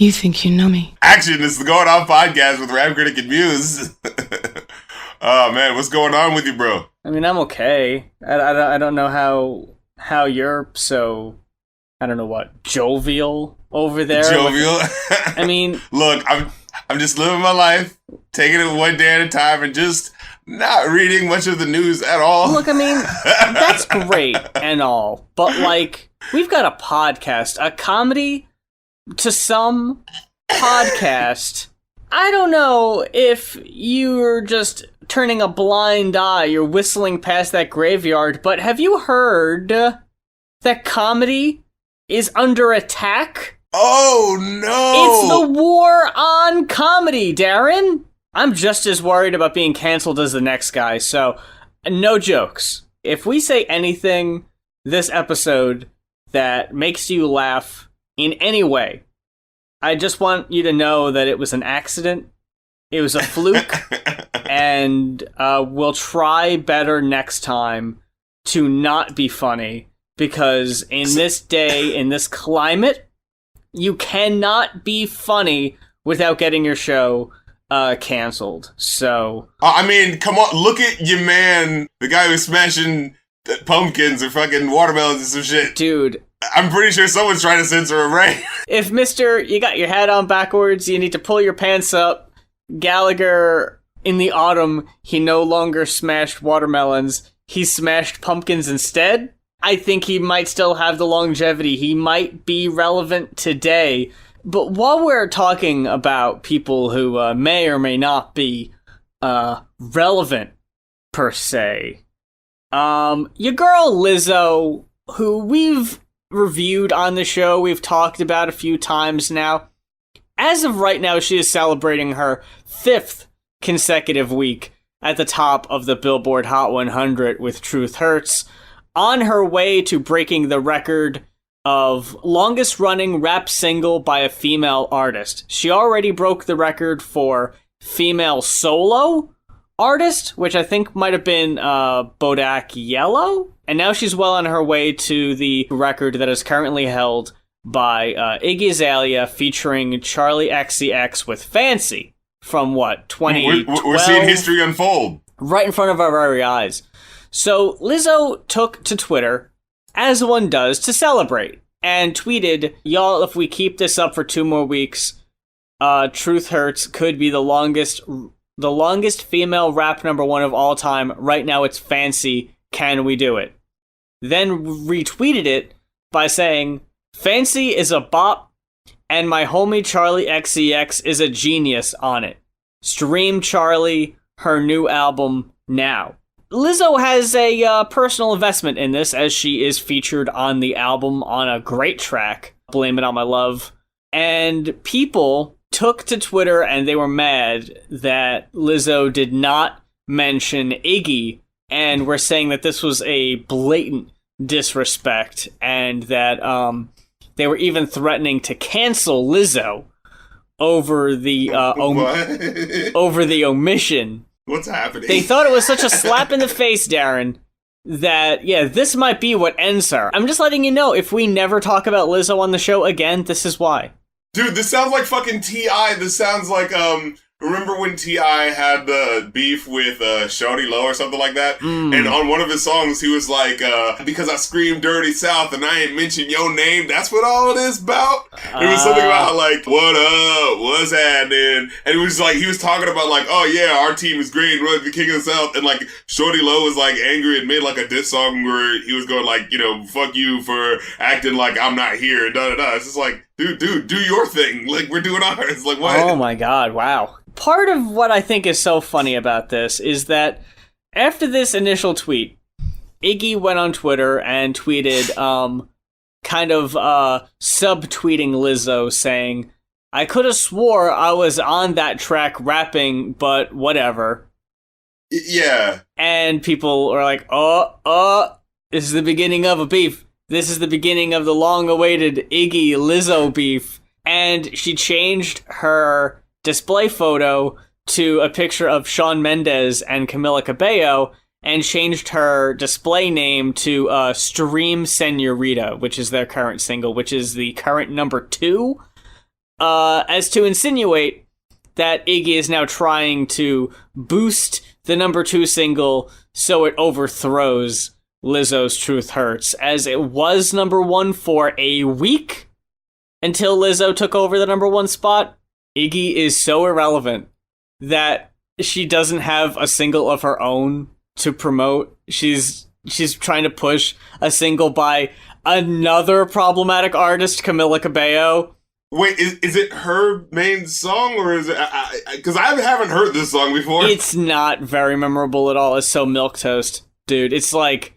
You think you know me? Action, this is the Going On podcast with Rap Critic and Muse. Oh man, what's going on with you, bro? I mean, I'm okay. I don't know how you're so, I don't know what, jovial over there. Jovial? I mean... Look, I'm just living my life, taking it one day at a time, and just not reading much of the news at all. Look, I mean, that's great and all, but like, we've got a podcast, a comedy to some podcast. I don't know if you're just turning a blind eye, you're whistling past that graveyard, but have you heard that comedy is under attack? Oh no! It's the war on comedy, Darren! I'm just as worried about being canceled as the next guy, so no jokes. If we say anything this episode that makes you laugh in any way, I just want you to know that it was an accident. It was a fluke, and we'll try better next time to not be funny, because in this day, in this climate, you cannot be funny without getting your show canceled. So I mean, come on, look at your man, the guy who's smashing pumpkins or fucking watermelons and some shit. Dude, I'm pretty sure someone's trying to censor him, right? If you got your hat on backwards, you need to pull your pants up. Gallagher, in the autumn, he no longer smashed watermelons. He smashed pumpkins instead. I think he might still have the longevity. He might be relevant today. But while we're talking about people who may or may not be relevant, per se, your girl Lizzo, who we've reviewed on the show, we've talked about a few times now. As of right now, she is celebrating her 5th consecutive week at the top of the Billboard Hot 100 with Truth Hurts, on her way to breaking the record of longest running rap single by a female artist. She already broke the record for female solo artist, which I think might have been Bodak Yellow. And now she's well on her way to the record that is currently held by Iggy Azalea featuring Charlie XCX with Fancy from, 2012? We're seeing history unfold. Right in front of our very eyes. So Lizzo took to Twitter, as one does, to celebrate, and tweeted, "Y'all, if we keep this up for 2 more weeks, Truth Hurts could be the longest female rap #1 of all time. Right now it's Fancy. Can we do it?" Then retweeted it by saying, "Fancy is a bop, and my homie Charlie XCX is a genius on it. Stream Charlie, her new album, now." Lizzo has a personal investment in this, as she is featured on the album on a great track, Blame It On My Love. And people took to Twitter and they were mad that Lizzo did not mention Iggy, and were saying that this was a blatant disrespect, and that they were even threatening to cancel Lizzo over the over the omission. What's happening? They thought it was such a slap in the face, Darren, that, yeah, this might be what ends her. I'm just letting you know, if we never talk about Lizzo on the show again, this is why. Dude, this sounds like fucking T.I. This sounds like, remember when T.I. had the beef with Shawty Lo or something like that? And on one of his songs, he was like, because I screamed Dirty South and I ain't mentioned your name, that's what all this about? It was something about, like, what up, what's happening? And it was like, he was talking about, like, oh yeah, our team is great, we're the king of the South. And, like, Shawty Lo was, like, angry and made, like, a diss song where he was going, like, you know, fuck you for acting like I'm not here, and da-da-da. It's just like, dude, do your thing. Like, we're doing ours. Like, what? Oh my god, wow. Part of what I think is so funny about this is that after this initial tweet, Iggy went on Twitter and tweeted, kind of subtweeting Lizzo, saying, "I could have swore I was on that track rapping, but whatever." Yeah. And people are like, this is the beginning of a beef. This is the beginning of the long-awaited Iggy-Lizzo beef. And she changed her display photo to a picture of Shawn Mendes and Camila Cabello, and changed her display name to Stream Senorita, which is their current single, which is the current number 2 as to insinuate that Iggy is now trying to boost the number 2 single so it overthrows Lizzo's Truth Hurts, as it was number 1 for a week until Lizzo took over the number 1 spot. Iggy is so irrelevant that she doesn't have a single of her own to promote. She's trying to push a single by another problematic artist, Camila Cabello. Wait, is it her main song, or is it... Because I haven't heard this song before. It's not very memorable at all. It's so milquetoast, dude. It's like...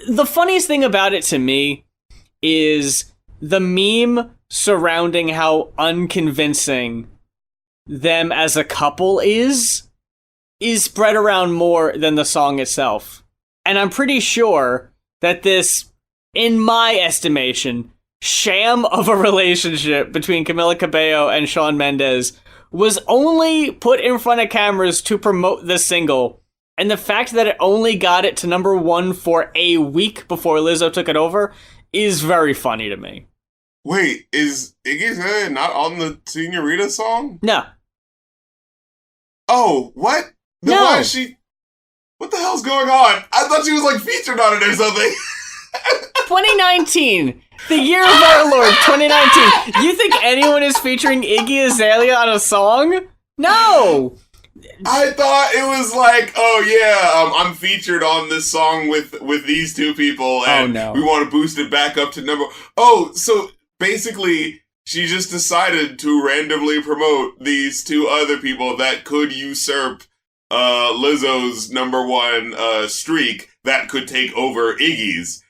The funniest thing about it to me is the meme surrounding how unconvincing them as a couple is spread around more than the song itself. And I'm pretty sure that this, in my estimation, sham of a relationship between Camila Cabello and Shawn Mendes was only put in front of cameras to promote this single. And the fact that it only got it to number 1 for a week before Lizzo took it over is very funny to me. Wait, is Iggy Azalea not on the Señorita song? No. Oh, what? Then No. why is she... What the hell's going on? I thought she was, like, featured on it or something. 2019! The year of our Lord, 2019. You think anyone is featuring Iggy Azalea on a song? No! I thought it was like, oh yeah, I'm featured on this song with these 2 people, and we want to boost it back up to number... Oh, so basically, she just decided to randomly promote these 2 other people that could usurp Lizzo's number 1 streak that could take over Iggy's.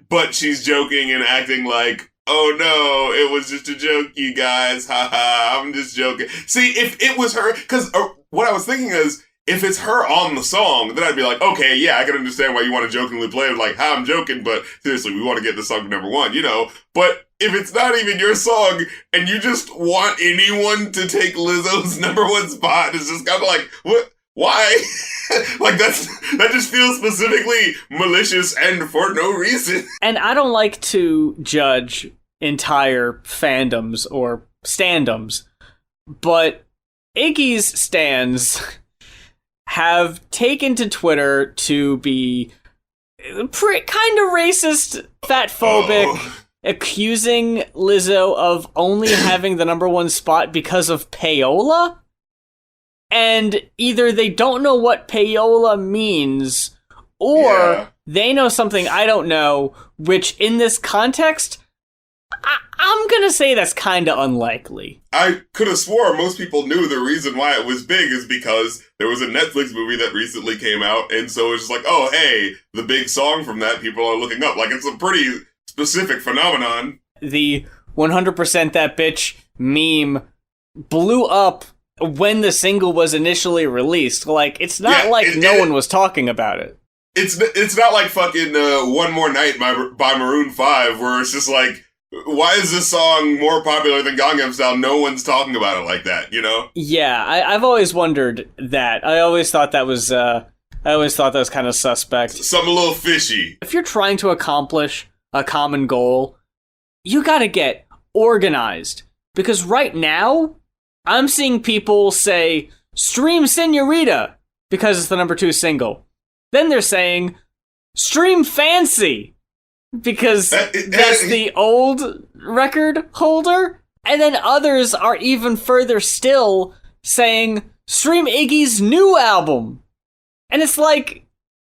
But she's joking and acting like, oh no, it was just a joke, you guys. Haha, I'm just joking. See, if it was her, because what I was thinking is, if it's her on the song, then I'd be like, okay, yeah, I can understand why you want to jokingly play it, like, I'm joking, but seriously, we want to get the song to number 1, you know? But if it's not even your song, and you just want anyone to take Lizzo's number 1 spot, it's just kind of like, what? Why? Like, that just feels specifically malicious and for no reason. And I don't like to judge entire fandoms or standoms, but Iggy's stans have taken to Twitter to be kind of racist, fatphobic, accusing Lizzo of only having the number 1 spot because of payola. And either they don't know what payola means, or they know something I don't know, which in this context, I'm gonna say that's kinda unlikely. I could have swore most people knew the reason why it was big is because there was a Netflix movie that recently came out, and so it's just like, oh, hey, the big song from that people are looking up. Like, it's a pretty specific phenomenon. The 100% that bitch meme blew up when the single was initially released. Like, it's not no one was talking about it. It's not like fucking One More Night by Maroon 5, where it's just like, why is this song more popular than Gangnam Style? No one's talking about it like that, you know? Yeah, I've always wondered that. I always thought that was kind of suspect. Something a little fishy. If you're trying to accomplish a common goal, you gotta get organized. Because right now, I'm seeing people say, stream Señorita, because it's the number 2 single. Then they're saying, stream Fancy, because that's the old record holder. And then others are even further still saying, stream Iggy's new album. And it's like,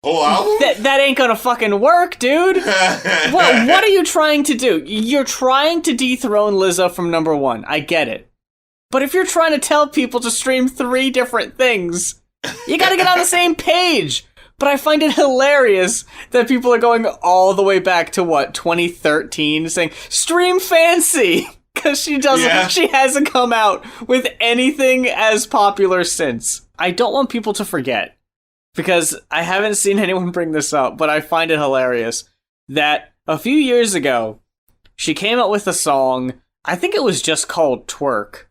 whole album? That ain't gonna fucking work, dude. What are you trying to do? You're trying to dethrone Lizzo from number 1. I get it. But if you're trying to tell people to stream 3 different things, you gotta get on the same page. But I find it hilarious that people are going all the way back to, 2013, saying, stream Fancy! Because she hasn't come out with anything as popular since. I don't want people to forget, because I haven't seen anyone bring this up, but I find it hilarious, that a few years ago, she came out with a song, I think it was just called Twerk,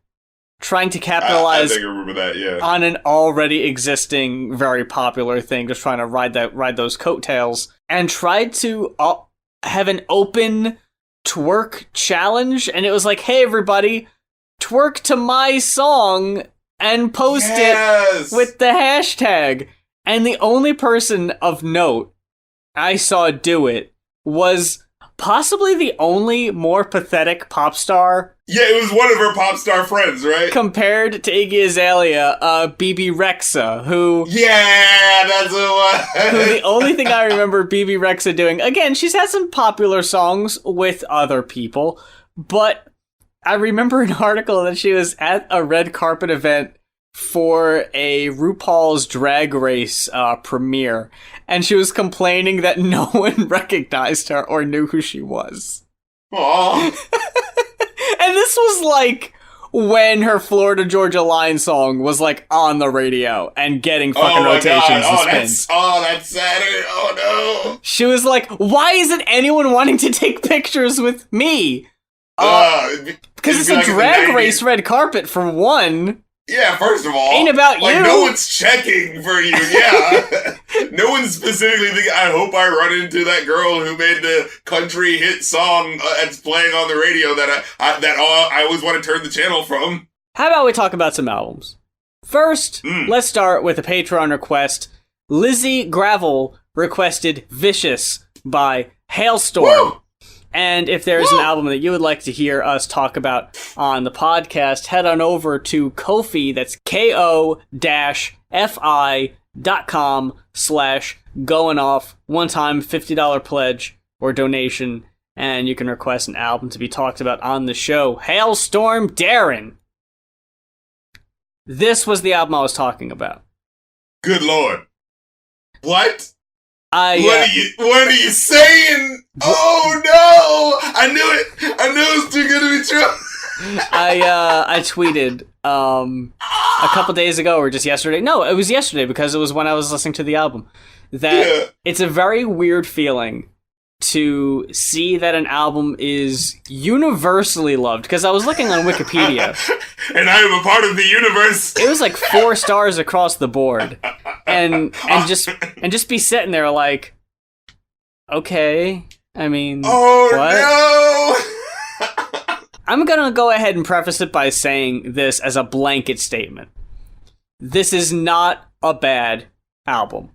trying to capitalize I think I remember that, yeah. on an already existing, very popular thing, just trying to ride those coattails, and tried to have an open twerk challenge, and it was like, hey everybody, twerk to my song and post it with the hashtag. And the only person of note I saw do it was possibly the only more pathetic pop star. Yeah, it was one of her pop star friends, right? Compared to Iggy Azalea, BB Rexa, who... Yeah, that's what who the only thing I remember BB Rexa doing... Again, she's had some popular songs with other people, but I remember an article that she was at a red carpet event for a RuPaul's Drag Race premiere, and she was complaining that no one recognized her or knew who she was. Aww. And this was like when her Florida Georgia Line song was like on the radio and getting fucking rotations and spins. That's sad. Oh no. She was like, why isn't anyone wanting to take pictures with me? Because it's a drag race red carpet for one. Yeah, first of all, ain't about you. No one's checking for you. Yeah, no one's specifically thinking, I hope I run into that girl who made the country hit song that's playing on the radio that I always want to turn the channel from. How about we talk about some albums? First, let's start with a Patreon request. Lizzie Gravel requested "Vicious" by Halestorm. Woo! And if there's an album that you would like to hear us talk about on the podcast, head on over to Ko-fi, that's ko-fi.com/goinoff, one-time $50 pledge or donation, and you can request an album to be talked about on the show. Halestorm Darren. This was the album I was talking about. Good Lord. What? What are you saying? Oh no! I knew it! I knew it was too good to be true! I tweeted a couple days ago, or just yesterday. No, it was yesterday because it was when I was listening to the album. That It's a very weird feeling to see that an album is universally loved. Because I was looking on Wikipedia. And I am a part of the universe. It was like 4 stars across the board. And just be sitting there like, okay, I mean, what? No! I'm gonna go ahead and preface it by saying this as a blanket statement. This is not a bad album.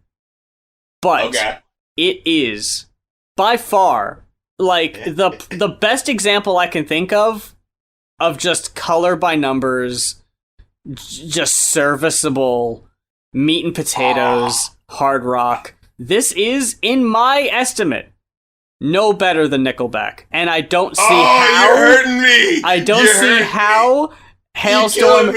But it is, by far, like, the best example I can think of just color by numbers, just serviceable, meat and potatoes, hard rock. This is, in my estimate, no better than Nickelback. And I don't see how... you're hurting me! I don't see how Halestorm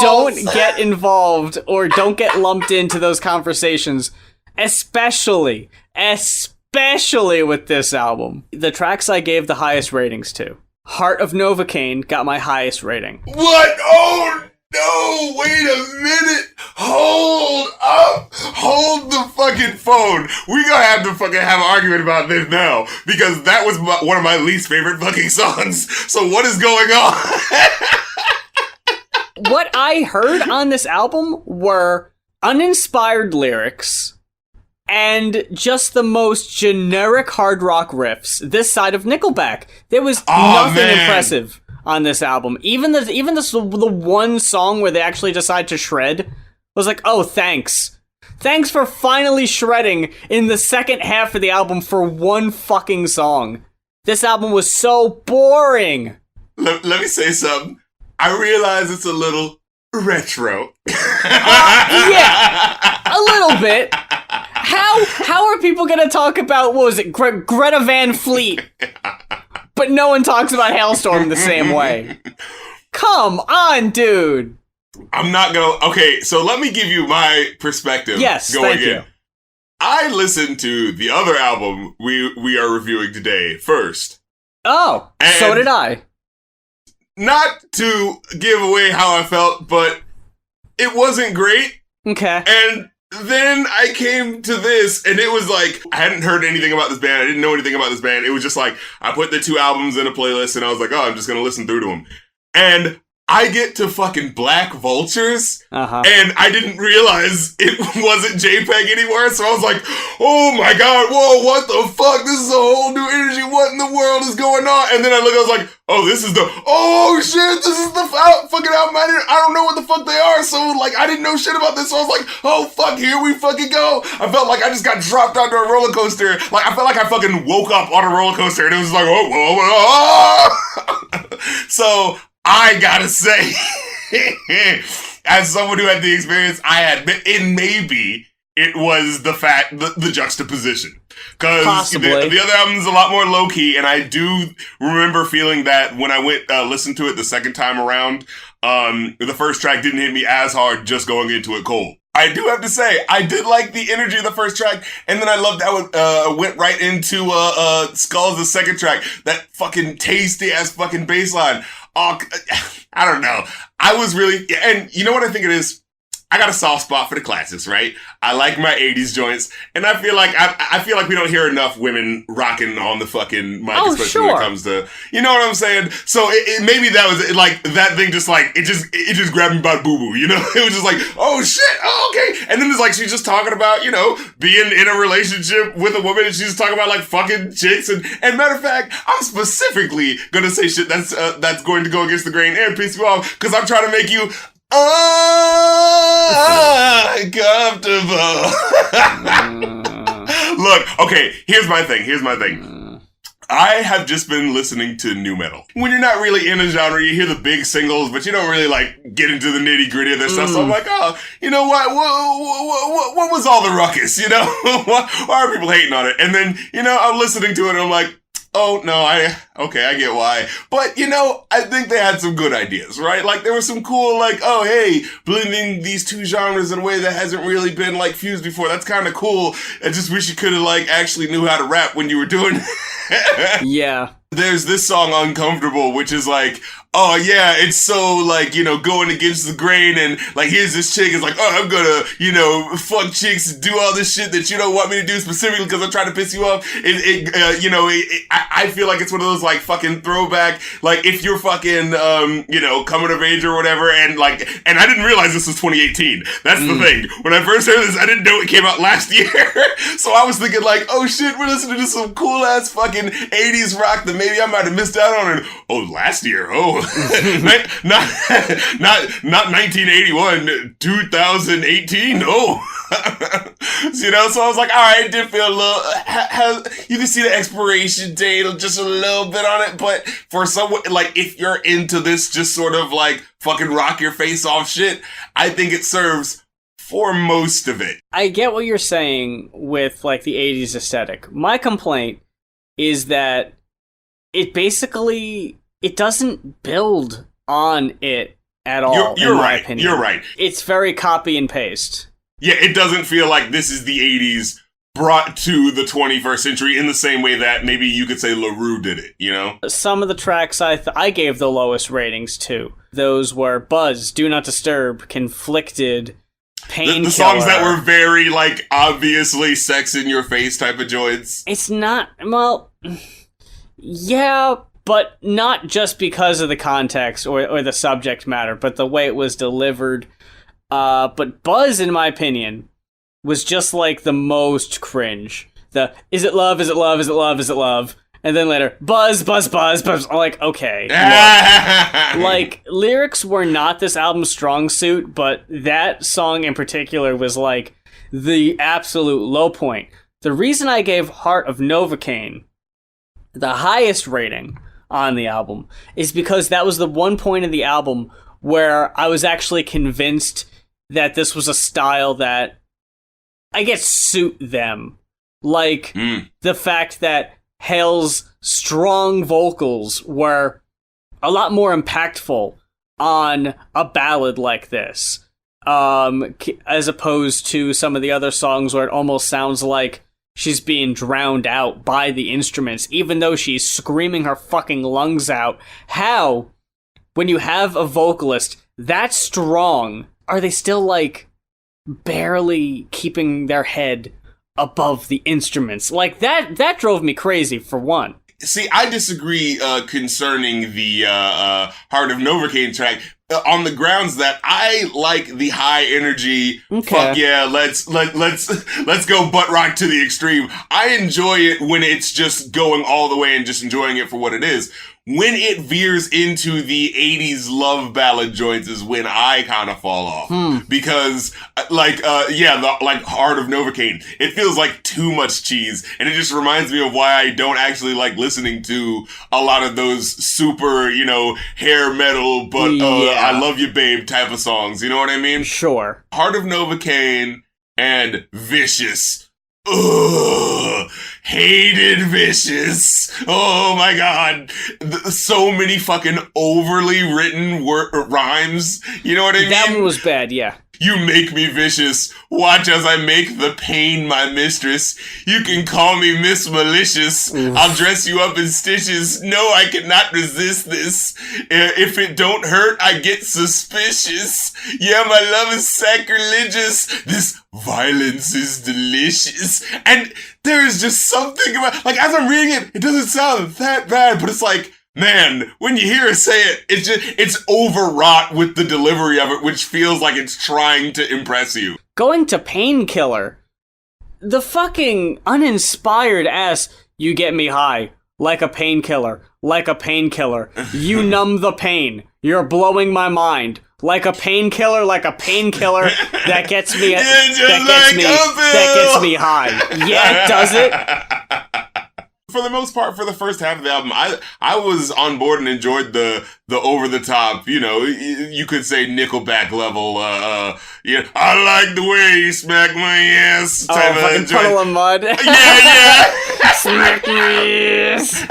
don't get involved or don't get lumped into those conversations. Especially with this album. The tracks I gave the highest ratings to. Heart of Novocaine got my highest rating. What? Oh, no, wait a minute. Hold up. Hold the fucking phone. We gonna have to fucking have an argument about this now. Because that was one of my least favorite fucking songs. So what is going on? What I heard on this album were uninspired lyrics and just the most generic hard rock riffs this side of Nickelback. There was nothing impressive on this album. Even the one song where they actually decide to shred was like, oh, thanks. Thanks for finally shredding in the second half of the album for one fucking song. This album was so boring. Let me say something. I realize it's a little retro. Yeah, a little bit. How are people gonna talk about, what was it, Greta Van Fleet, but no one talks about Halestorm the same way? Come on, dude. I'm not gonna... Okay, so let me give you my perspective. Yes, thank you. I listened to the other album we are reviewing today first. Oh, so did I. Not to give away how I felt, but it wasn't great. Okay. And then I came to this, and it was like, I hadn't heard anything about this band. I didn't know anything about this band. It was just like, I put the 2 albums in a playlist, and I was like, oh, I'm just going to listen through to them. And I get to fucking Black Vultures, Uh-huh. and I didn't realize it wasn't JPEG anymore, so I was like, oh my god, whoa, what the fuck? This is a whole new energy. What in the world is going on? And then I was like, oh, this is oh shit, this is the fucking album. I don't know what the fuck they are, so like, I didn't know shit about this, so I was like, oh fuck, here we fucking go. I felt like I just got dropped onto a roller coaster. Like, I felt like I fucking woke up on a roller coaster, and it was like, oh, whoa, whoa, whoa. So, I gotta say, as someone who had the experience I had, maybe it was the juxtaposition. Because the other album's a lot more low-key, and I do remember feeling that when I went listen to it the second time around, the first track didn't hit me as hard just going into it cold. I do have to say, I did like the energy of the first track, and then I loved how it went right into Skulls, the second track. That fucking tasty-ass fucking bass line. Oh, I don't know. I was really... And you know what I think it is? I got a soft spot for the classics, right? I like my 80s joints, and I feel like we don't hear enough women rocking on the fucking mic, especially when it comes to, you know what I'm saying? So maybe that was like that thing. Just like it just grabbed me by the boo boo, you know? It was just like, oh shit, oh, okay. And then it's like she's just talking about, you know, being in a relationship with a woman, and she's just talking about like fucking chicks. And matter of fact, I'm specifically gonna say shit that's going to go against the grain and piss you off, because I'm trying to make you uncomfortable. Look, okay, here's my thing. I have just been listening to nu metal. When you're not really in a genre, you hear the big singles, but you don't really like get into the nitty gritty of their stuff. So I'm like, oh, you know what? What was all the ruckus? You know, why are people hating on it? And then, you know, I'm listening to it and I'm like, oh, no, I get why. But, you know, I think they had some good ideas, right? Like, there was some cool, like, oh, hey, blending these two genres in a way that hasn't really been, like, fused before. That's kind of cool. I just wish you could have, like, actually knew how to rap when you were doing it. Yeah. There's this song, Uncomfortable, which is like, oh yeah, it's so like, you know, going against the grain, and like, here's this chick is like, oh, I'm gonna, you know, fuck chicks and do all this shit that you don't want me to do specifically because I'm trying to piss you off. I feel like it's one of those like fucking throwback, like if you're fucking, you know, coming of age or whatever, and I didn't realize this was 2018. That's the thing. When I first heard this, I didn't know it came out last year. So I was thinking like, oh shit, we're listening to some cool ass fucking 80s rock that maybe I might have missed out on. And oh, last year, oh, not 1981, 2018. Oh, you know. So I was like, all right, it did feel a little. You can see the expiration date just a little bit on it, but for someone like, if you're into this, just sort of like fucking rock your face off shit, I think it serves for most of it. I get what you're saying with like the 80s aesthetic. My complaint is that it doesn't build on it at all. You're in my right. opinion. You're right. It's very copy and paste. Yeah, it doesn't feel like this is the 80s brought to the 21st century in the same way that maybe you could say LaRue did it, you know? Some of the tracks I gave the lowest ratings to. Those were Buzz, Do Not Disturb, Conflicted, Painkiller. The songs that were very, like, obviously sex in your face type of joints. It's not, well, yeah, but not just because of the context or the subject matter, but the way it was delivered. But Buzz, in my opinion, was just like the most cringe. The is it love, is it love, is it love, is it love? And then later, buzz, buzz, buzz, buzz. I'm like, okay. Like, lyrics were not this album's strong suit, but that song in particular was like the absolute low point. The reason I gave Heart of Novocaine the highest rating on the album is because that was the one point in the album where I was actually convinced that this was a style that I guess suit them. Like, the fact that Hale's strong vocals were a lot more impactful on a ballad like this, as opposed to some of the other songs where it almost sounds like she's being drowned out by the instruments, even though she's screaming her fucking lungs out. How, when you have a vocalist that strong, are they still, like, barely keeping their head above the instruments? Like, that drove me crazy, for one. See, I disagree concerning the Heart of Novocaine track on the grounds that I like the high energy. Okay. Fuck yeah, let's go butt rock to the extreme. I enjoy it when it's just going all the way and just enjoying it for what it is. When it veers into the 80s love ballad joints is when I kind of fall off. Because, like Heart of Novocaine, it feels like too much cheese. And it just reminds me of why I don't actually like listening to a lot of those super, hair metal, but I love you babe type of songs. You know what I mean? Sure. Heart of Novocaine and Vicious. Ugh, hated Vicious. Oh my god. So many fucking overly written rhymes. You know what I mean? That one was bad, yeah. You make me vicious. Watch as I make the pain my mistress. You can call me Miss Malicious. I'll dress you up in stitches. No, I cannot resist this. If it don't hurt, I get suspicious. Yeah, my love is sacrilegious. This violence is delicious. And there is just something about, like, as I'm reading it, it doesn't sound that bad, but it's like, man, when you hear her say it, it's overwrought with the delivery of it, which feels like it's trying to impress you. Going to Painkiller. The fucking uninspired ass, you get me high. Like a painkiller. Like a painkiller. You numb the pain. You're blowing my mind. Like a painkiller, that gets me high. Yeah, does it? For the most part, for the first half of the album, I was on board and enjoyed the over the top, you could say Nickelback level, I like the way you smack my ass type of fucking puddle of mud. Yeah. Smack my ass.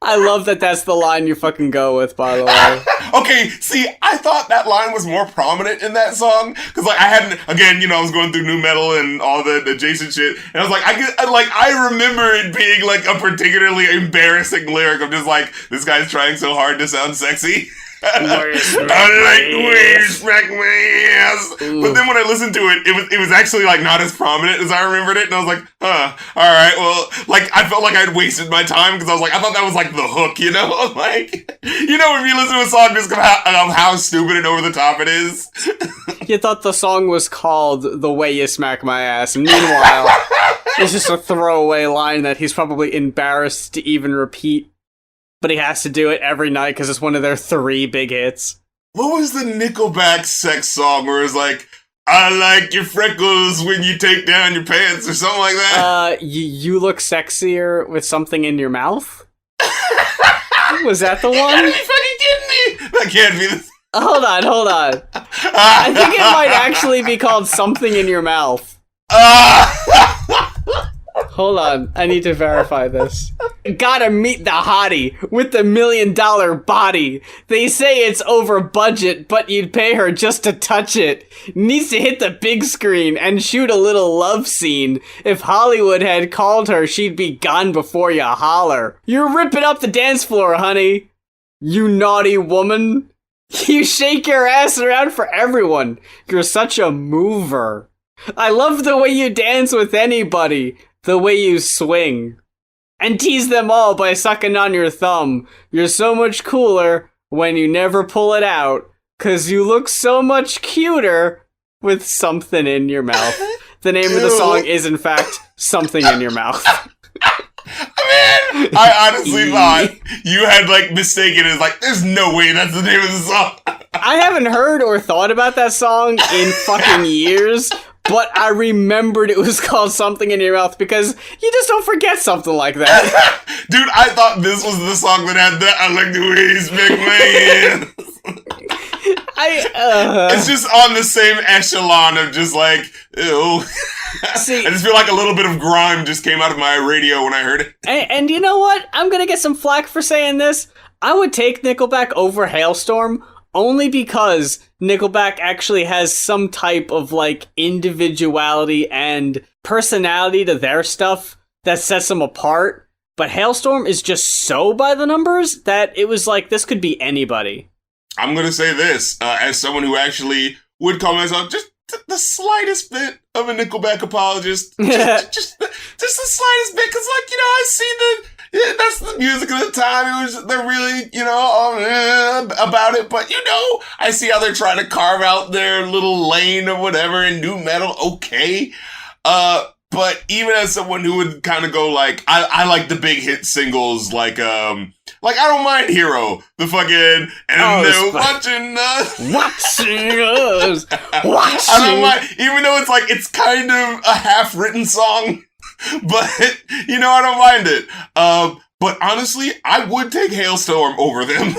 I love that that's the line you fucking go with, by the way. Okay, see, I thought that line was more prominent in that song, because, like, I hadn't, again, I was going through nu metal and all the adjacent shit, and I was like, I remember it being, like, a particularly embarrassing lyric of just, like, this guy's trying so hard to sound sexy. I like the way you smack my ass. But then when I listened to it, it was actually like not as prominent as I remembered it, and I was like, alright, well, like, I felt like I'd wasted my time, because I was like, I thought that was like the hook, Like, when you listen to a song just of how stupid and over the top it is. You thought the song was called The Way You Smack My Ass. Meanwhile, it's just a throwaway line that he's probably embarrassed to even repeat. But he has to do it every night because it's one of their 3 big hits. What was the Nickelback sex song where it's like, I like your freckles when you take down your pants or something like that? You look sexier with something in your mouth? Was that the one? You gotta be fucking kidding me! That can't be the... Hold on. I think it might actually be called Something in Your Mouth. Hold on, I need to verify this. Gotta meet the hottie with the $1 million body. They say it's over budget, but you'd pay her just to touch it. Needs to hit the big screen and shoot a little love scene. If Hollywood had called her, she'd be gone before you holler. You're ripping up the dance floor, honey. You naughty woman. You shake your ass around for everyone. You're such a mover. I love the way you dance with anybody. The way you swing. And tease them all by sucking on your thumb. You're so much cooler when you never pull it out, 'cause you look so much cuter with something in your mouth. The name of the song is, in fact, Something in Your Mouth. I honestly thought you had, like, mistaken it. Like, there's no way that's the name of the song. I haven't heard or thought about that song in fucking years, but I remembered it was called Something in Your Mouth because you just don't forget something like that. Dude, I thought this was the song that had that. I like the way you smack my ass. It's just on the same echelon of just like, ew. See, I just feel like a little bit of grime just came out of my radio when I heard it. And you know what? I'm gonna get some flack for saying this. I would take Nickelback over Halestorm only because Nickelback actually has some type of, like, individuality and personality to their stuff that sets them apart. But Halestorm is just so by the numbers that it was like, this could be anybody. I'm gonna say this, as someone who actually would call myself just the slightest bit of a Nickelback apologist. just the slightest bit, because, like, I see that's the music of the time. They're really, about it. But, I see how they're trying to carve out their little lane or whatever in new metal. Okay. But even as someone who would kind of go like, I like the big hit singles, like I don't mind Hero, the fucking, and they're watching us. Watching us. Watching. I don't mind, even though it's kind of a half-written song, but, I don't mind it. But honestly, I would take Halestorm over them.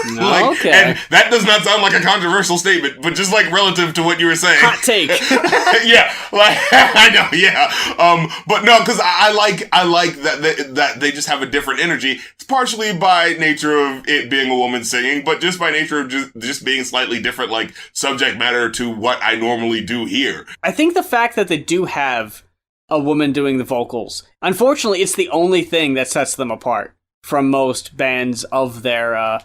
Okay. And that does not sound like a controversial statement, but just relative to what you were saying. Hot take. Yeah, I know, yeah. But no, because I like that they just have a different energy. It's partially by nature of it being a woman singing, but just by nature of just being slightly different, subject matter to what I normally do here. I think the fact that they do have a woman doing the vocals, unfortunately, it's the only thing that sets them apart from most bands of their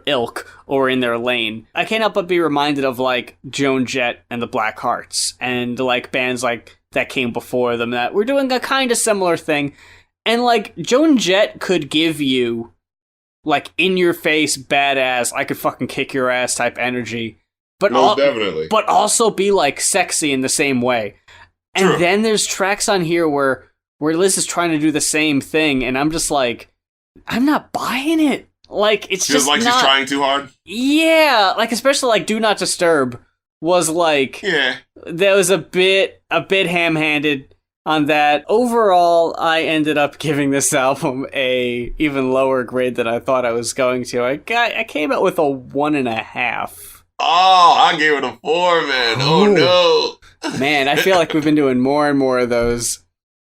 ilk or in their lane. I can't help but be reminded of Joan Jett and the Black Hearts and bands that came before them that were doing a kind of similar thing. And Joan Jett could give you in your face badass, I could fucking kick your ass type energy, but definitely, but also be sexy in the same way. And True. Then there's tracks on here where Liz is trying to do the same thing, and I'm just I'm not buying it. It's feels just like not, she's trying too hard. Yeah, especially Do Not Disturb was yeah. There was a bit ham-handed on that. Overall, I ended up giving this album a even lower grade than I thought I was going to. I came out with a 1.5. Oh, I gave it a 4, man. Oh no. Man, I feel like we've been doing more and more of those.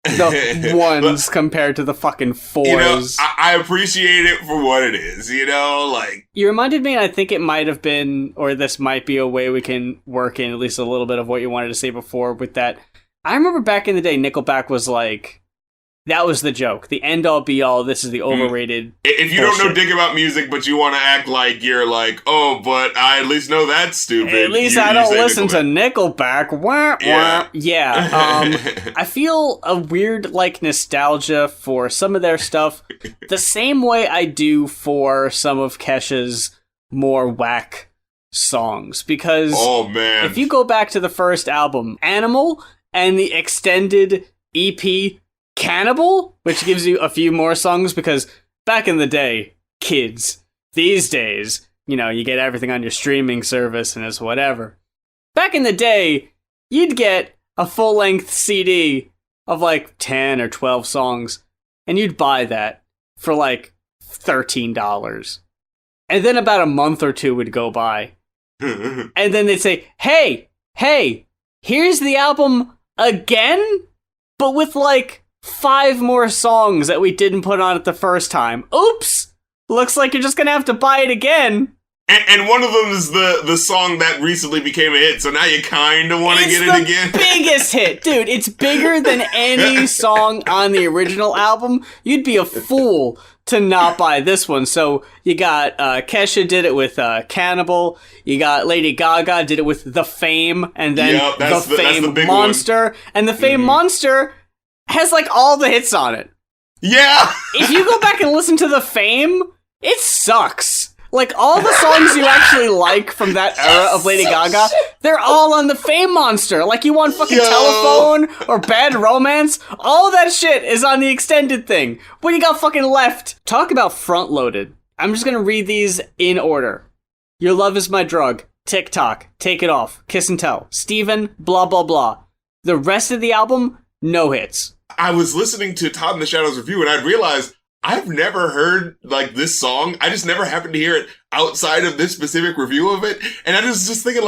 The ones compared to the fucking 4s. I appreciate it for what it is, You reminded me, and I think it might have been, or this might be a way we can work in at least a little bit of what you wanted to say before with that. I remember back in the day, Nickelback was that was the joke. The end-all, be-all, this is the overrated If you bullshit. don't know dick about music, but you want to act like you're oh, but I at least know that's stupid. At least I don't listen to Nickelback. Wah, wah. Yeah. I feel a weird, nostalgia for some of their stuff, the same way I do for some of Kesha's more whack songs. Because if you go back to the first album, Animal, and the extended EP, Cannibal, which gives you a few more songs, because back in the day, kids, these days, you get everything on your streaming service and it's whatever. Back in the day, you'd get a full-length CD of 10 or 12 songs, and you'd buy that for $13. And then about a month or two would go by, and then they'd say, hey, here's the album again, but with 5 more songs that we didn't put on it the first time. Oops! Looks like you're just gonna have to buy it again. And one of them is the song that recently became a hit, so now you kind of want to get it again. It's the biggest hit, dude. It's bigger than any song on the original album. You'd be a fool to not buy this one. So you got Kesha did it with Cannibal. You got Lady Gaga did it with The Fame, and then The Fame Monster. One. And The Fame Monster has all the hits on it. Yeah. If you go back and listen to The Fame, it sucks. All the songs you actually like from that era of Lady Gaga, they're all on The Fame Monster. You want fucking Telephone or Bad Romance, all that shit is on the extended thing. What you got fucking left? Talk about front-loaded. I'm just gonna read these in order. Your Love Is My Drug, TikTok, Take It Off, Kiss and Tell, Steven, blah blah blah. The rest of the album, no hits. I was listening to Todd in the Shadows review, and I realized I've never heard this song. I just never happened to hear it outside of this specific review of it. And I was just thinking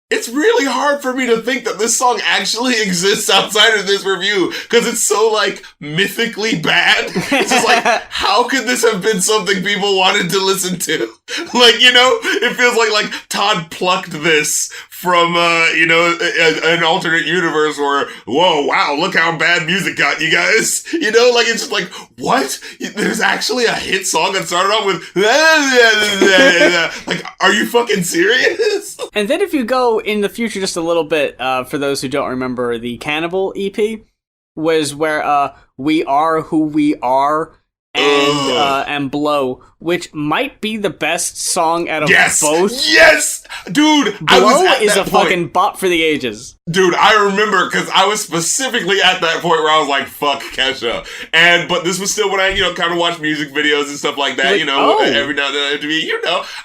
it's really hard for me to think that this song actually exists outside of this review, because it's so mythically bad. It's just how could this have been something people wanted to listen to? It feels like Todd plucked this from an alternate universe where, whoa, wow, look how bad music got you guys. It's just what? There's actually a hit song that started off with are you fucking serious? And then if you go in the future just a little bit, for those who don't remember, the Cannibal EP was where We Are Who We Are and Blow, which might be the best song out of both. Yes! Dude, Blow is a fucking bop for the ages. Dude, I remember, because I was specifically at that point where I was like, fuck Kesha. But this was still when I, kind of watched music videos and stuff like that, every now and then,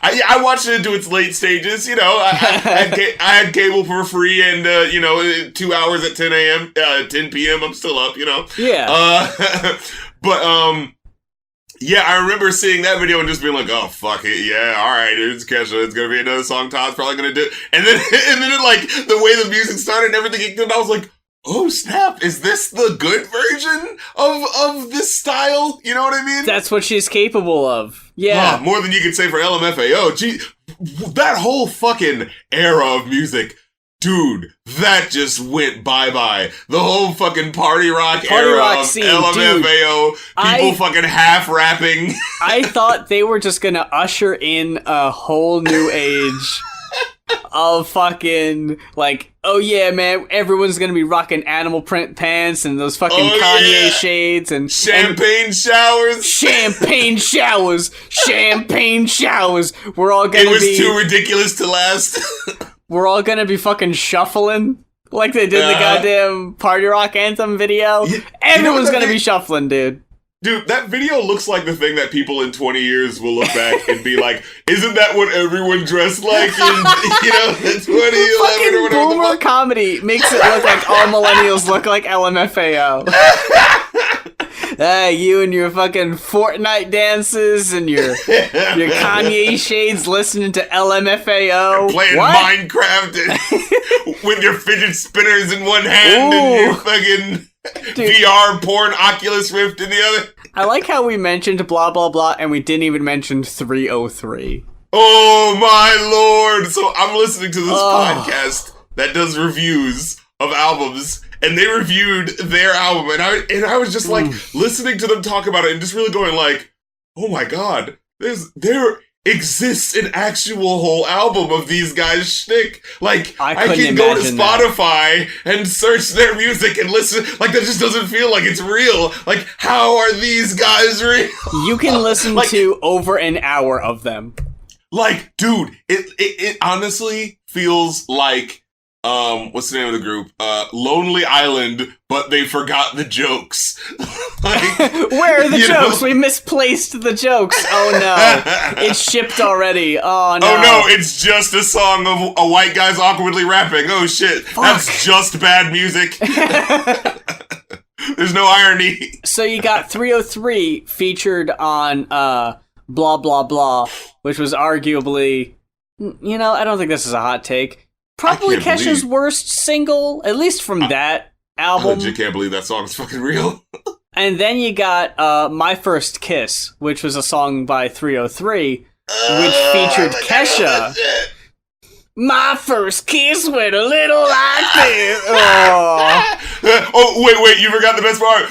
I watched it into its late stages, I had cable for free and, 2 hours at 10 a.m., 10 p.m., I'm still up, Yeah. Yeah, I remember seeing that video and just being like, oh, fuck it, yeah, alright, it's Kesha, it's gonna be another song Todd's probably gonna do. And then the way the music started and everything kicked in, I was like, oh, snap, is this the good version of this style? You know what I mean? That's what she's capable of. Yeah. More than you could say for LMFAO. Gee, that whole fucking era of music, dude, that just went bye-bye. The whole fucking party rock era of scene, LMFAO, people fucking half-rapping. I thought they were just gonna usher in a whole new age of fucking, oh yeah, man, everyone's gonna be rocking animal print pants and those fucking Kanye shades and champagne showers. Champagne showers. We're all gonna be... It was too ridiculous to last. We're all gonna be fucking shuffling like they did in the goddamn Party Rock Anthem video. Everyone's gonna be shuffling, dude. Dude, that video looks like the thing that people in 20 years will look back and be like, isn't that what everyone dressed like in, 2011 or whatever? Boomer comedy makes it look like all millennials look like LMFAO. You and your fucking Fortnite dances and your Kanye shades listening to LMFAO. Playing Minecraft with your fidget spinners in one hand and your fucking... Dude. VR porn Oculus Rift in the other. I like how we mentioned blah blah blah and we didn't even mention 303. Oh my lord! So I'm listening to this podcast that does reviews of albums, and they reviewed their album, and I was just like listening to them talk about it and just really going like, oh my god, there exists an actual whole album of these guys' shtick. Like, I can go to Spotify and search their music and listen. Like, that just doesn't feel like it's real. Like, how are these guys real? You can listen to over an hour of them. Like, dude, it honestly feels like, what's the name of the group? Lonely Island, but they forgot the jokes. Where are the jokes? We misplaced the jokes. Oh no. It's shipped already. Oh no. Oh no, it's just a song of a white guy's awkwardly rapping. Oh shit. Fuck. That's just bad music. There's no irony. So you got 303 featured on Blah Blah Blah, which was arguably, I don't think this is a hot take. Probably Kesha's worst single, at least from that album. I legit can't believe that song is fucking real. And then you got My First Kiss, which was a song by 303, which featured Kesha. My first kiss went a little like this. Oh, wait, you forgot the best part.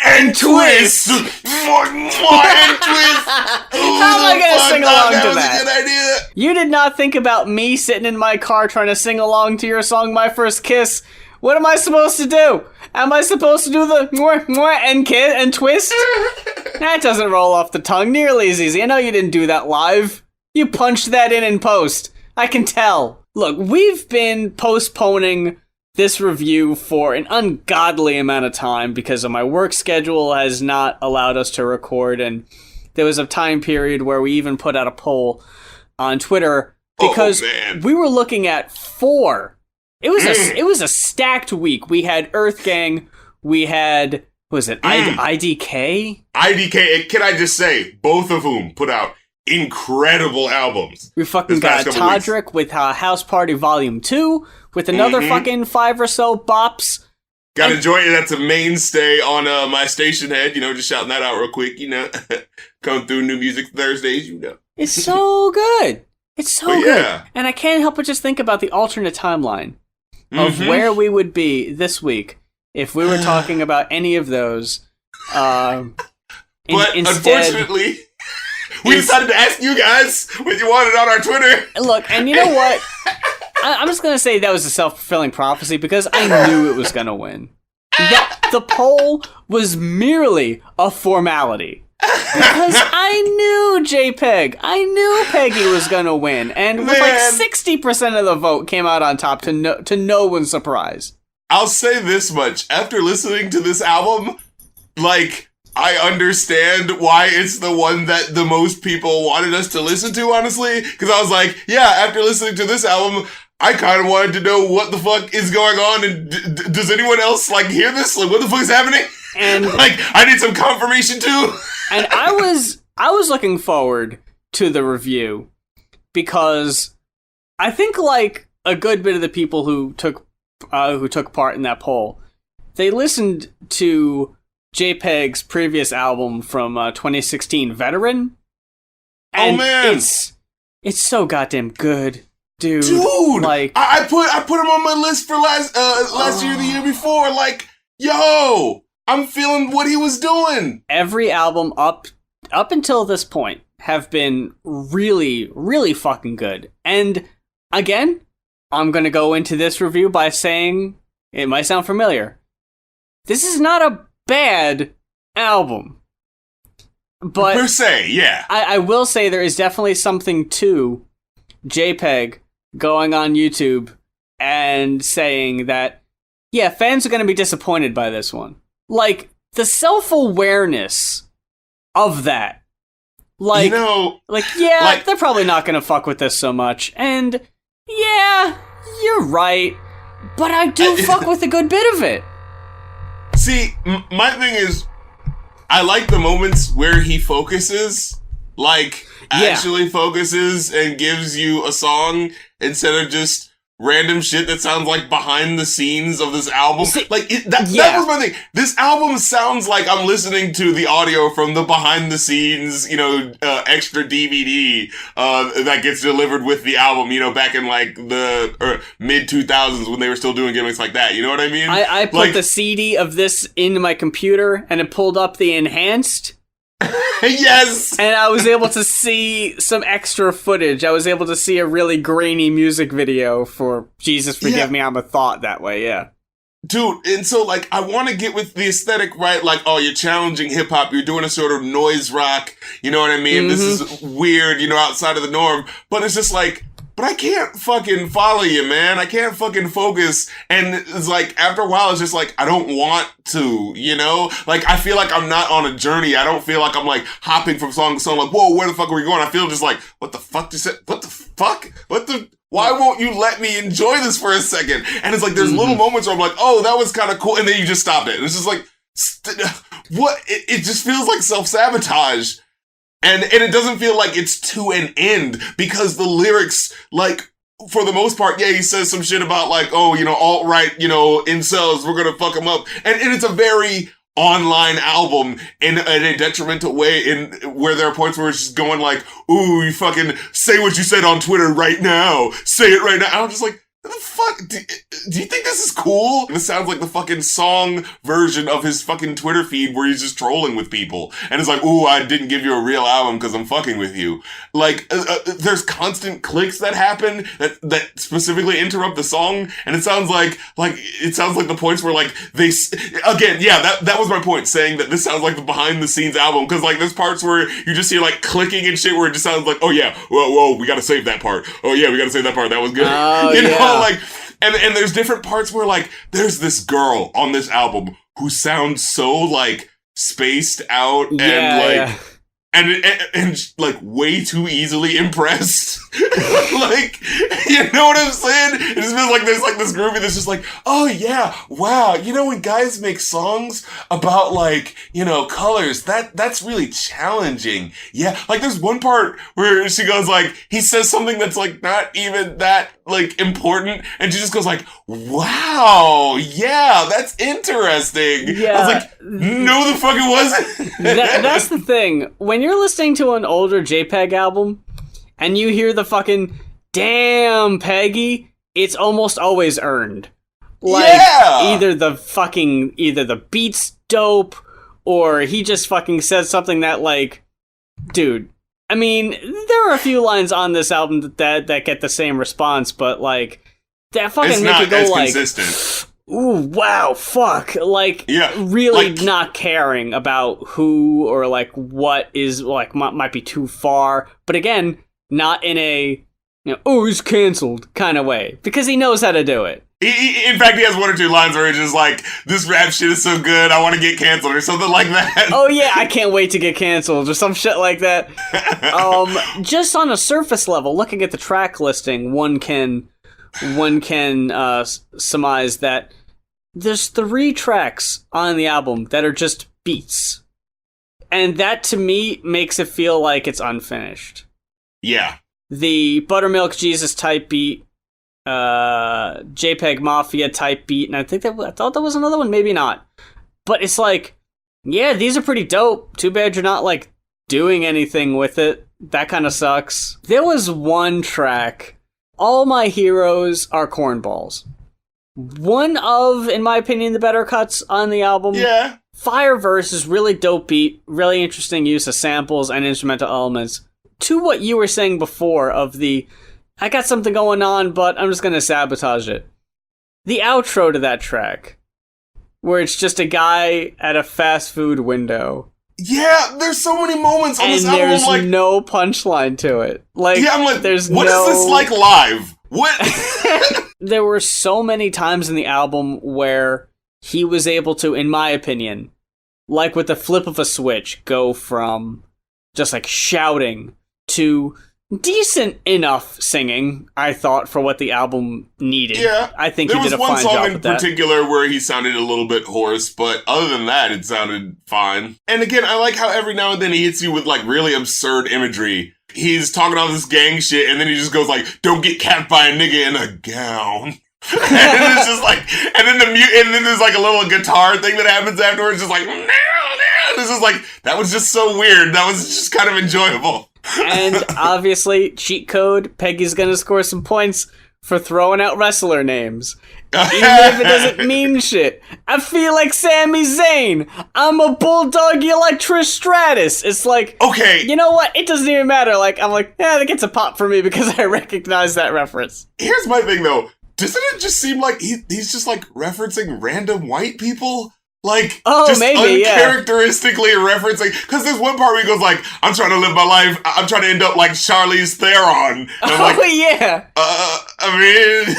And twist. And twist. How am I going to sing along to that? That was a good idea. You did not think about me sitting in my car trying to sing along to your song, My First Kiss. What am I supposed to do? Am I supposed to do the mwah and kiss and twist? That doesn't roll off the tongue nearly as easy. I know you didn't do that live. You punched that in post. I can tell. Look, we've been postponing this review for an ungodly amount of time because of my work schedule has not allowed us to record, and there was a time period where we even put out a poll on Twitter because we were looking at 4. It was a stacked week. We had Earth Gang, we had IDK? IDK, can I just say, both of whom put out incredible albums. We fucking got Todrick with House Party Volume 2, with another fucking 5 or so bops. Gotta enjoy it. That's a mainstay on my station head, just shouting that out real quick, Come through New Music Thursdays, It's so good. It's so good. And I can't help but just think about the alternate timeline of where we would be this week if we were talking about any of those. But unfortunately... We decided to ask you guys what you wanted on our Twitter. Look, and you know what? I'm just going to say that was a self-fulfilling prophecy because I knew it was going to win. that the poll was merely a formality. Because I knew JPEG. I knew Peggy was gonna win. And with like 60% of the vote came out on top to no one's surprise. I'll say this much. After listening to this album, like, I understand why it's the one that the most people wanted us to listen to, honestly. Because I was like, yeah, after listening to this album, I kind of wanted to know what the fuck is going on, and does anyone else, like, hear this? Like, what the fuck is happening? And like, I need some confirmation, too. And I was looking forward to the review, because I think, like, a good bit of the people who took part in that poll, they listened to JPEG's previous album from 2016, Veteran. And oh man, it's so goddamn good, dude. Like, I put him on my list for last year, the year before. Like, yo, I'm feeling what he was doing. Every album up until this point have been really, really fucking good. And again, I'm gonna go into this review by saying, it might sound familiar, this is not a bad album. But per se, yeah. I will say there is definitely something to JPEG going on YouTube and saying that, yeah, fans are going to be disappointed by this one. Like, the self-awareness of that. Like, you know, they're probably not going to fuck with this so much. And, yeah, you're right. But I do fuck with a good bit of it. See, my thing is, I like the moments where he focuses, like, actually focuses and gives you a song instead of just random shit that sounds like behind the scenes of this album. See, that was my thing. This album sounds like I'm listening to the audio from the behind the scenes, extra DVD that gets delivered with the album, back in like the mid 2000s when they were still doing gimmicks like that. You know what I mean? I put the CD of this into my computer and it pulled up the enhanced. Yes! And I was able to see some extra footage. I was able to see a really grainy music video for Jesus Forgive Me, I'm a Thought that way, yeah. Dude, and so, like, I want to get with the aesthetic, right? Like, oh, you're challenging hip-hop, you're doing a sort of noise rock, you know what I mean? Mm-hmm. This is weird, outside of the norm, but it's just like, but I can't fucking follow you, man. I can't fucking focus. And it's like, after a while, it's just like, I don't want to, Like, I feel like I'm not on a journey. I don't feel like I'm, like, hopping from song to song, like, whoa, where the fuck are we going? I feel just like, what the fuck you said? What the fuck? Why won't you let me enjoy this for a second? And it's like, there's little moments where I'm like, oh, that was kind of cool. And then you just stop it. And it's just like, what? It just feels like self-sabotage. And it doesn't feel like it's to an end, because the lyrics, like, for the most part, yeah, he says some shit about, like, oh, alt-right, incels, we're gonna fuck them up. And it's a very online album in a detrimental way, where there are points where it's just going like, ooh, you fucking say what you said on Twitter right now. Say it right now. I'm just like, what the fuck? Do you think this is cool? This sounds like the fucking song version of his fucking Twitter feed where he's just trolling with people. And it's like, ooh, I didn't give you a real album because I'm fucking with you. Like, there's constant clicks that happen that specifically interrupt the song. And it sounds like the points where, like, again, yeah, that was my point, saying that this sounds like the behind the scenes album. Because, like, there's parts where you just hear, like, clicking and shit where it just sounds like, oh yeah, whoa, we gotta save that part. Oh yeah, we gotta save that part. That was good. Oh, like, and there's different parts where, like, there's this girl on this album who sounds so, like, spaced out and and like way too easily impressed. Like, you know what I'm saying? It just feels like there's like this groupie that's just like, oh yeah, wow, when guys make songs about, like, colors, that's really challenging. Yeah, like there's one part where she goes like, he says something that's like not even that like important, and she just goes like, wow, yeah, that's interesting. Yeah. I was like, no the fuck it wasn't. That's the thing. When you're listening to an older JPEG album and you hear the fucking damn Peggy, it's almost always earned. Like, either the beat's dope, or he just fucking said something that, like, dude, I mean, there are a few lines on this album that get the same response, but, like, that fucking it's make not you go as like, consistent. ooh, wow, fuck. Like, Yeah, really like- not caring about who or, like, what is, like, might be too far. But again, not in a, oh, he's canceled kind of way. Because he knows how to do it. In fact, he has one or two lines where he's just like, this rap shit is so good, I want to get canceled, or something like that. Oh yeah, I can't wait to get canceled, or some shit like that. Just on a surface level, looking at the track listing, one can surmise that there's 3 tracks on the album that are just beats. And that, to me, makes it feel like it's unfinished. Yeah. The Buttermilk Jesus type beat, JPEGMAFIA type beat, and I thought there was another one, maybe not. But it's like, yeah, these are pretty dope. Too bad you're not, like, doing anything with it. That kind of sucks. There was one track, All My Heroes Are Cornballs. One of, in my opinion, the better cuts on the album. Yeah. Fireverse is really dope beat, really interesting use of samples and instrumental elements. To what you were saying before of the, I got something going on, but I'm just going to sabotage it. The outro to that track, where it's just a guy at a fast food window. Yeah, there's so many moments on this album. And there's I'm like, no punchline to it. Like, yeah, I'm like, there's what is this like live? What? There were so many times in the album where he was able to, in my opinion, like with the flip of a switch, go from just like shouting to decent enough singing, I thought, for what the album needed. Yeah. I think he did a fine job with that. There was one song in particular where he sounded a little bit hoarse, but other than that, it sounded fine. And again, I like how every now and then he hits you with like really absurd imagery. He's talking all this gang shit, and then he just goes like, "Don't get capped by a nigga in a gown." And it's just like, and then and then there's like a little guitar thing that happens afterwards, just like, no. This is like, that was just so weird. That was just kind of enjoyable. And obviously, cheat code, Peggy's gonna score some points for throwing out wrestler names. Even if it doesn't mean shit. I feel like Sami Zayn. I'm a Bulldog Electrostratus. It's like, okay, you know what? It doesn't even matter. Like, I'm like, yeah, that gets a pop for me because I recognize that reference. Here's my thing, though. Doesn't it just seem like he's just, like, referencing random white people? Like, just maybe, uncharacteristically referencing... Because there's one part where he goes like, I'm trying to live my life, I'm trying to end up like Charlize Theron. And I'm like, yeah. I mean...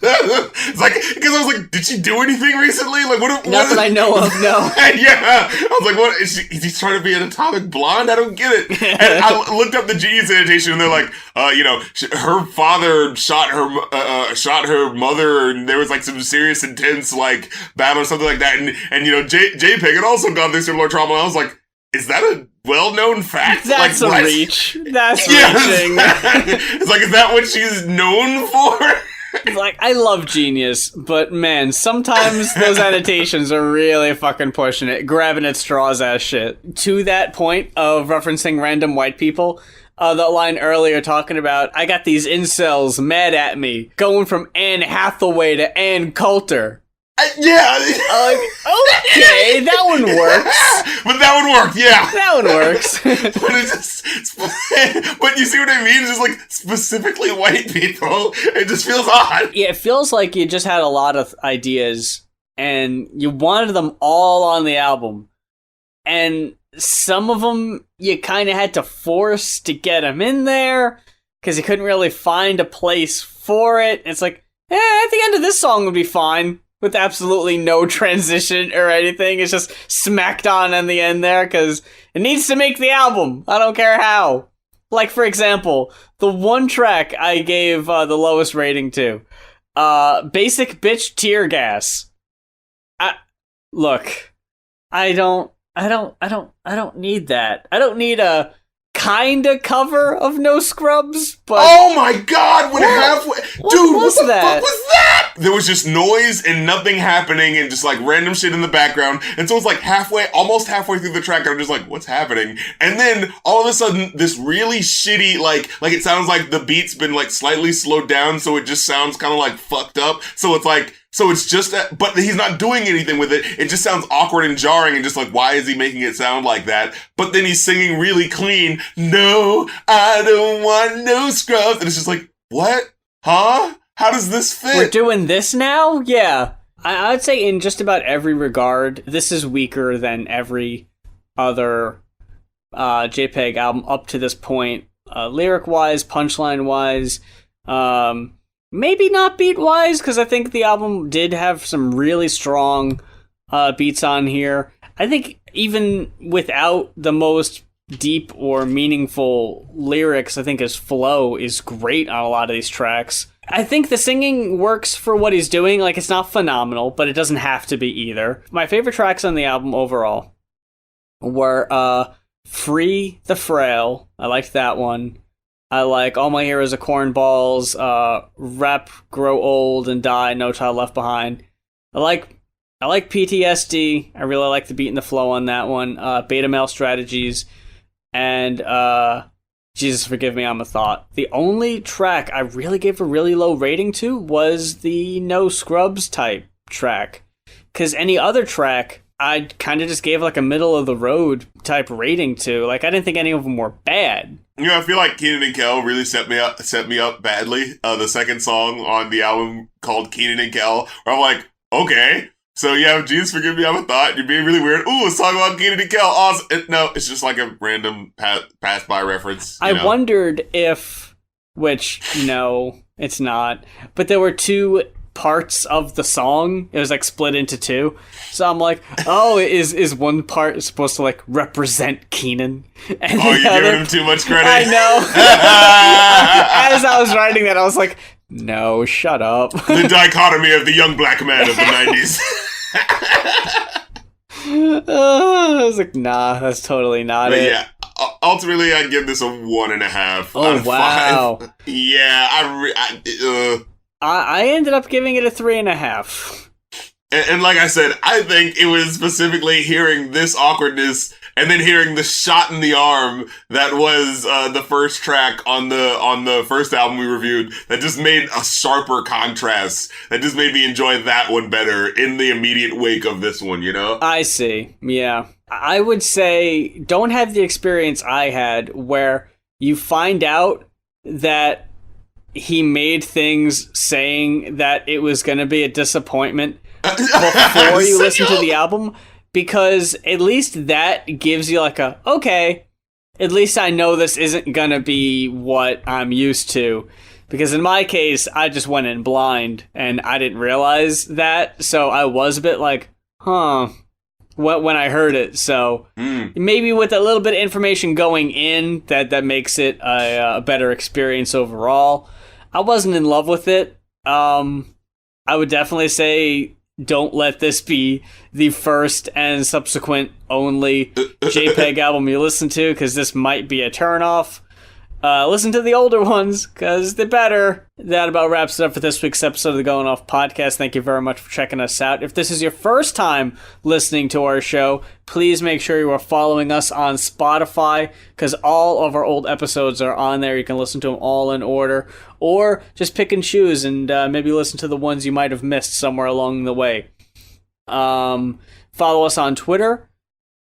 It's like, because I was like, did she do anything recently? Like, what that I know of, no. Yeah. I was like, what? Is he trying to be an atomic blonde? I don't get it. And I looked up the Genius annotation, and they're like, her father shot her mother, and there was like some serious, intense, like, battle or something like that. And JPEG had also gone through similar trauma. And I was like, is that a well-known fact? That's like, a reach. That's yeah, reaching. It's like, is that what she's known for? Like, I love Genius, but man, sometimes those annotations are really fucking pushing it, grabbing at straws ass shit. To that point of referencing random white people, the line earlier talking about, I got these incels mad at me, going from Anne Hathaway to Ann Coulter. Yeah. Okay, that one works. But that one worked, yeah. That one works. But you see what I mean? It's just like specifically white people. It just feels odd. Yeah, it feels like you just had a lot of ideas and you wanted them all on the album. And some of them you kind of had to force to get them in there because you couldn't really find a place for it. It's like, at the end of this song would be fine. With absolutely no transition or anything. It's just smacked on in the end there because it needs to make the album. I don't care how. Like, for example, the one track I gave the lowest rating to. Basic Bitch Tear Gas. Look, I don't need that. I don't need a kinda cover of No Scrubs, but... Oh my god, when halfway... Dude, what the fuck was that? There was just noise and nothing happening and just like random shit in the background. And so it's like almost halfway through the track, I'm just like, what's happening? And then all of a sudden, this really shitty, like it sounds like the beat's been like slightly slowed down, so it just sounds kind of like fucked up. So it's like... So it's just that, but he's not doing anything with it. It just sounds awkward and jarring and just like, why is he making it sound like that? But then he's singing really clean. No, I don't want no scrubs. And it's just like, what? Huh? How does this fit? We're doing this now? Yeah. I'd say in just about every regard, this is weaker than every other JPEG album up to this point. Lyric-wise, punchline-wise, maybe not beat-wise, because I think the album did have some really strong beats on here. I think even without the most deep or meaningful lyrics, I think his flow is great on a lot of these tracks. I think the singing works for what he's doing. Like, it's not phenomenal, but it doesn't have to be either. My favorite tracks on the album overall were Free the Frail. I liked that one. I like All My Heroes Are Cornballs, Rep, Grow Old and Die, No Child Left Behind. I like PTSD. I really like the beat and the flow on that one. Beta Male Strategies. And Jesus Forgive Me, I'm a Thought. The only track I really gave a really low rating to was the No Scrubs type track. Because any other track, I kind of just gave like a middle of the road type rating to. Like, I didn't think any of them were bad. You know, I feel like Keenan and Kel really set me up badly. The second song on the album called Keenan and Kel, where I'm like, okay. So you have Jesus Forgive Me, I'm a Thought. You're being really weird. Ooh, let's talk about Keenan and Kel. Awesome. No, it's just like a random pass-by reference. I wondered if, which, no, it's not, but there were two parts of the song. It was like split into two. So I'm like, oh, is one part supposed to like represent Keenan? And you're giving him too much credit? I know. As I was writing that, I was like, no, shut up. The dichotomy of the young black man of the 90s. I was like, nah, that's totally not it. Yeah, ultimately, I'd give this a 1.5. Oh, wow. 5. Yeah, I ended up giving it a 3.5. And like I said, I think it was specifically hearing this awkwardness and then hearing the shot in the arm that was the first track on the first album we reviewed that just made a sharper contrast. That just made me enjoy that one better in the immediate wake of this one, you know? I see. Yeah. I would say don't have the experience I had where you find out that he made things saying that it was going to be a disappointment before you listen to the album, because at least that gives you like a, okay, at least I know this isn't gonna be what I'm used to. Because in my case, I just went in blind and I didn't realize that, so I was a bit like, huh, when I heard it. So maybe with a little bit of information going in, that makes it a better experience overall. I wasn't in love with it. I would definitely say don't let this be the first and subsequent only JPEG album you listen to, because this might be a turnoff. Listen to the older ones, because they're better. That about wraps it up for this week's episode of the Going Off podcast. Thank you very much for checking us out. If this is your first time listening to our show, please make sure you are following us on Spotify, because all of our old episodes are on there. You can listen to them all in order, or just pick and choose and maybe listen to the ones you might have missed somewhere along the way. Follow us on Twitter.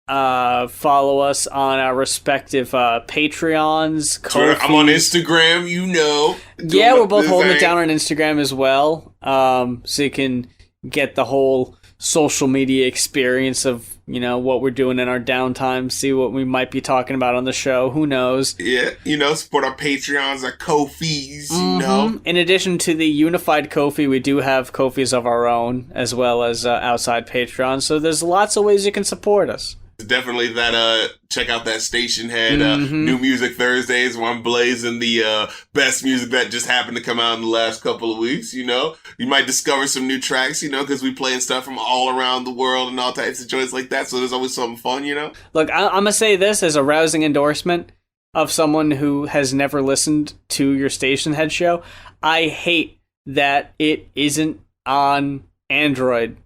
Follow us on our respective Patreons. Twitter, I'm on Instagram, you know. Yeah, we're both holding it down on Instagram as well. So you can get the whole social media experience of, you know, what we're doing in our downtime, see what we might be talking about on the show. Who knows? Yeah, you know, support our Patreons, our Ko-fis, you know. In addition to the unified Ko-fi, we do have Ko-fis of our own, as well as outside Patreons. So there's lots of ways you can support us. Definitely that, check out that station head, New Music Thursdays, where I'm blazing the best music that just happened to come out in the last couple of weeks, you know. You might discover some new tracks, you know, because we playing stuff from all around the world and all types of joints like that, so there's always something fun, you know. Look, I'm going to say this as a rousing endorsement of someone who has never listened to your station head show. I hate that it isn't on Android.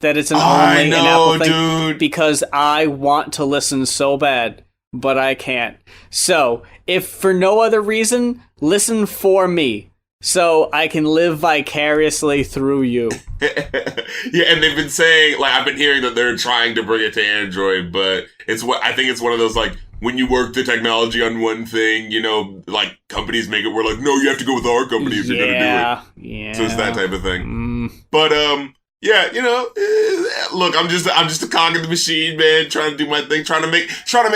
That it's an only an Apple thing, dude. Because I want to listen so bad, but I can't. So, if for no other reason, listen for me, so I can live vicariously through you. Yeah, and they've been saying, like, I've been hearing that they're trying to bring it to Android, but I think it's one of those, like, when you work the technology on one thing, you know, like, companies make it where, like, no, you have to go with our company if you're gonna do it. Yeah. So it's that type of thing. But, Yeah, look, I'm just a cog in the machine, man, trying to do my thing, trying to make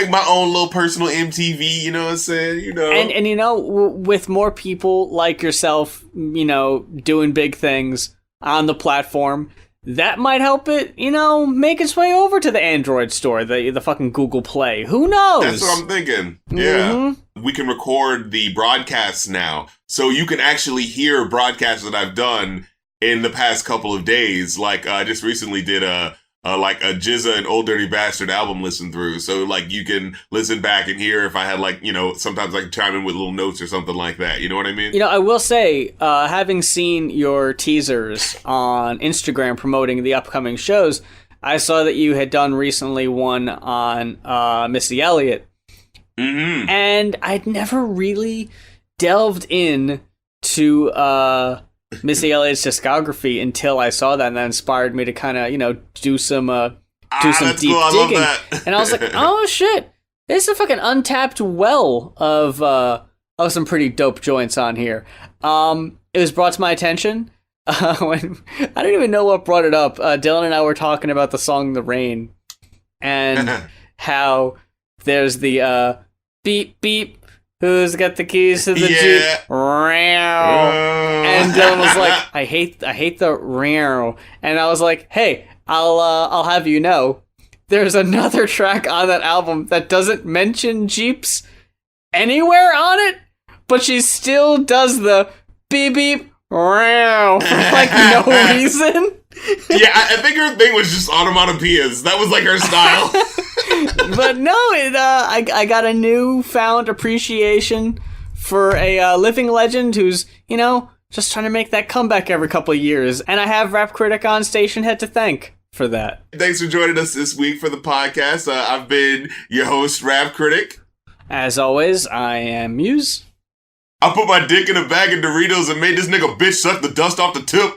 my own little personal MTV, you know what I'm saying? And with more people like yourself, doing big things on the platform, that might help it, make its way over to the Android store, the fucking Google Play. Who knows? That's what I'm thinking. Yeah. Mm-hmm. We can record the broadcasts now, so you can actually hear broadcasts that I've done in the past couple of days. Like, I just recently did a Jizza and Old Dirty Bastard album listen through. So, like, you can listen back and hear if I had, like, sometimes I can chime in with little notes or something like that. You know what I mean? I will say, having seen your teasers on Instagram promoting the upcoming shows, I saw that you had done recently one on Missy Elliott. Mm-hmm. And I'd never really delved in to Missy Elliott's discography until I saw that, and that inspired me to kind of, do some deep digging. I love that. And I was like, oh shit, there's a fucking untapped well of some pretty dope joints on here. It was brought to my attention when I don't even know what brought it up. Dylan and I were talking about the song "The Rain" and how there's the beep beep. Who's got the keys to the Jeep? And Dylan was like, I hate the row. And I was like, hey, I'll have you know, there's another track on that album that doesn't mention Jeeps anywhere on it, but she still does the beep beep row for like no reason. Yeah, I think her thing was just onomatopoeias. That was like her style. But no, I got a newfound appreciation for a living legend who's, just trying to make that comeback every couple of years. And I have Rap Critic on Station Head to thank for that. Thanks for joining us this week for the podcast. I've been your host, Rap Critic. As always, I am Muse. I put my dick in a bag of Doritos and made this nigga bitch suck the dust off the tip.